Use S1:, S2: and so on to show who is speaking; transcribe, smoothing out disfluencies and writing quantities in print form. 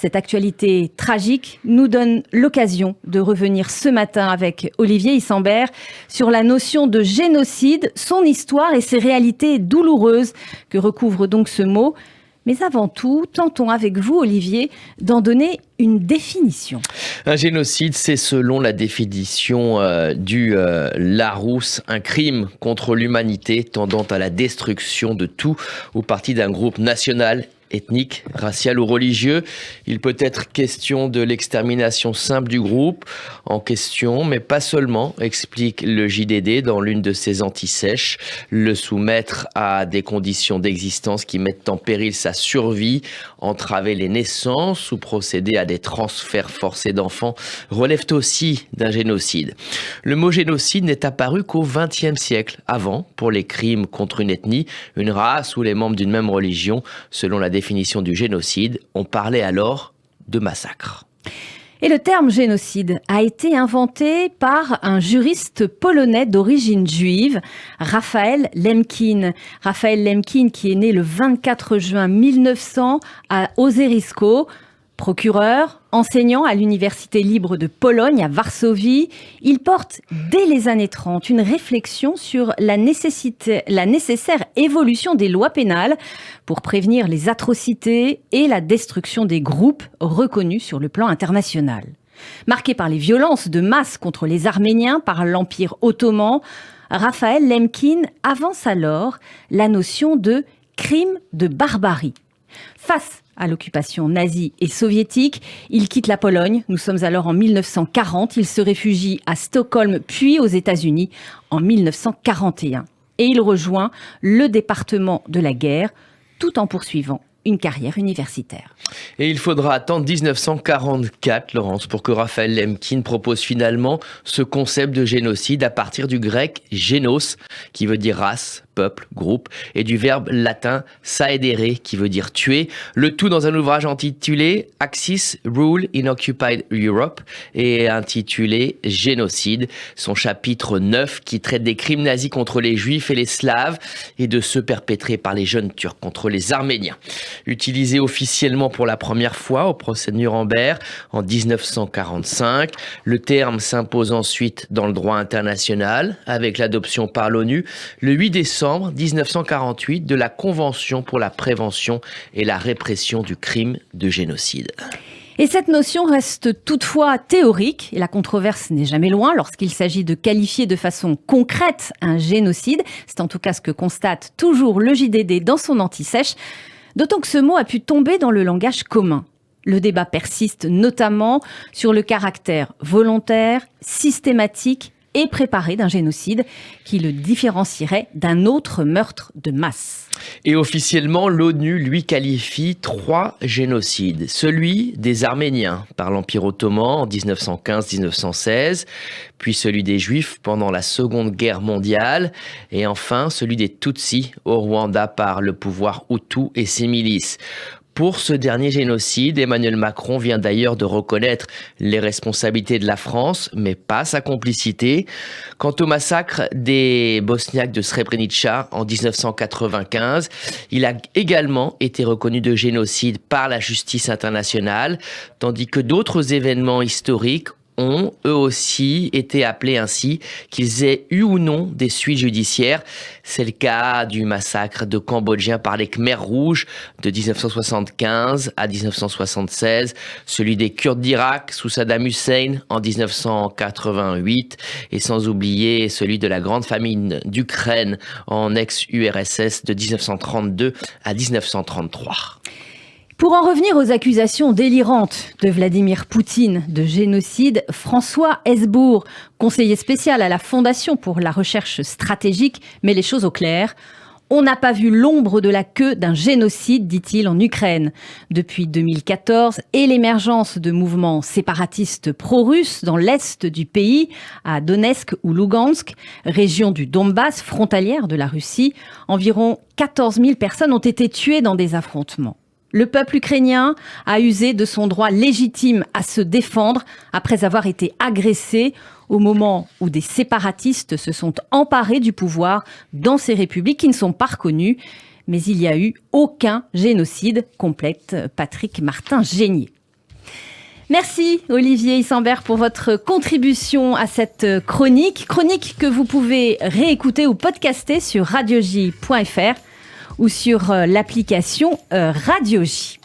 S1: Cette actualité tragique nous donne l'occasion de revenir ce matin avec Olivier Isambert sur la notion de génocide, son histoire et ses réalités douloureuses que recouvre donc ce mot. Mais avant tout, tentons avec vous, Olivier, d'en donner une définition.
S2: Un génocide, c'est selon la définition du Larousse, un crime contre l'humanité tendant à la destruction de tout ou partie d'un groupe national, ethnique, racial ou religieux. Il peut être question de l'extermination simple du groupe en question, mais pas seulement, explique le JDD dans l'une de ses antisèches. Le soumettre à des conditions d'existence qui mettent en péril sa survie, entraver les naissances ou procéder à des transferts forcés d'enfants relèvent aussi d'un génocide. Le mot génocide n'est apparu qu'au XXe siècle. Avant, pour les crimes contre une ethnie, une race ou les membres d'une même religion, selon la définition du génocide, on parlait alors de massacre.
S1: Et le terme génocide a été inventé par un juriste polonais d'origine juive, Raphaël Lemkin. Raphaël Lemkin qui est né le 24 juin 1900 à Ozerisko. Procureur, enseignant à l'Université libre de Pologne à Varsovie, il porte dès les années 30 une réflexion sur la nécessaire évolution des lois pénales pour prévenir les atrocités et la destruction des groupes reconnus sur le plan international. Marqué par les violences de masse contre les Arméniens par l'Empire ottoman, Raphaël Lemkin avance alors la notion de crime de barbarie. Face à l'occupation nazie et soviétique, il quitte la Pologne. Nous sommes alors en 1940. Il se réfugie à Stockholm puis aux États-Unis en 1941. Et il rejoint le département de la guerre tout en poursuivant une carrière universitaire.
S2: Et il faudra attendre 1944, Laurence, pour que Raphaël Lemkin propose finalement ce concept de génocide à partir du grec génos, qui veut dire race, peuple, groupe, et du verbe latin saedere, qui veut dire tuer. Le tout dans un ouvrage intitulé Axis Rule in Occupied Europe et intitulé Génocide, son chapitre 9 qui traite des crimes nazis contre les Juifs et les Slaves et de ceux perpétrés par les jeunes Turcs contre les Arméniens. Utilisé officiellement pour la première fois au procès de Nuremberg en 1945, le terme s'impose ensuite dans le droit international avec l'adoption par l'ONU le 8 décembre 1948 de la Convention pour la prévention et la répression du crime de génocide.
S1: Et cette notion reste toutefois théorique, et la controverse n'est jamais loin lorsqu'il s'agit de qualifier de façon concrète un génocide. C'est en tout cas ce que constate toujours le JDD dans son antisèche, d'autant que ce mot a pu tomber dans le langage commun. Le débat persiste notamment sur le caractère volontaire, systématique et préparé d'un génocide qui le différencierait d'un autre meurtre de masse.
S2: Et officiellement, l'ONU lui qualifie 3 génocides. Celui des Arméniens par l'Empire ottoman en 1915-1916, puis celui des Juifs pendant la Seconde Guerre mondiale, et enfin celui des Tutsis au Rwanda par le pouvoir Hutu et ses milices. Pour ce dernier génocide, Emmanuel Macron vient d'ailleurs de reconnaître les responsabilités de la France, mais pas sa complicité. Quant au massacre des Bosniaques de Srebrenica en 1995, il a également été reconnu de génocide par la justice internationale, tandis que d'autres événements historiques ont, eux aussi, été appelés ainsi, qu'ils aient eu ou non des suites judiciaires. C'est le cas du massacre de Cambodgiens par les Khmers rouges de 1975 à 1976, celui des Kurdes d'Irak sous Saddam Hussein en 1988, et sans oublier celui de la grande famine d'Ukraine en ex-URSS de 1932 à 1933.
S1: Pour en revenir aux accusations délirantes de Vladimir Poutine de génocide, François Hesbourg, conseiller spécial à la Fondation pour la recherche stratégique, met les choses au clair. On n'a pas vu l'ombre de la queue d'un génocide, dit-il, en Ukraine. Depuis 2014 et l'émergence de mouvements séparatistes pro-russes dans l'est du pays, à Donetsk ou Lugansk, région du Donbass frontalière de la Russie, environ 14 000 personnes ont été tuées dans des affrontements. Le peuple ukrainien a usé de son droit légitime à se défendre après avoir été agressé au moment où des séparatistes se sont emparés du pouvoir dans ces républiques qui ne sont pas reconnues. Mais il n'y a eu aucun génocide, complète Patrick Martin-Génier. Merci Olivier Isambert pour votre contribution à cette chronique que vous pouvez réécouter ou podcaster sur radioj.fr ou sur l'application Radio J.